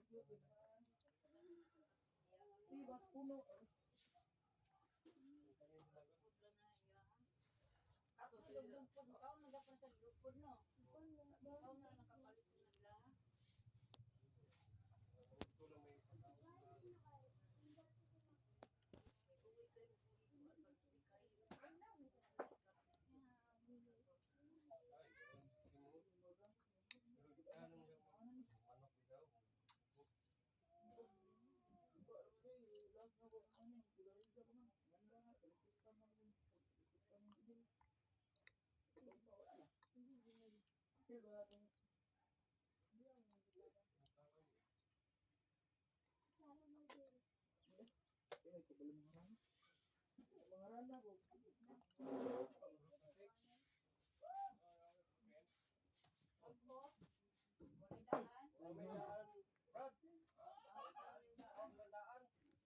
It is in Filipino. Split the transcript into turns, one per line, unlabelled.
Iwas puno. Ako sa lupod, makaw nagapon sa lupod no. Isaw na nakapalit na nila. Mga rana po.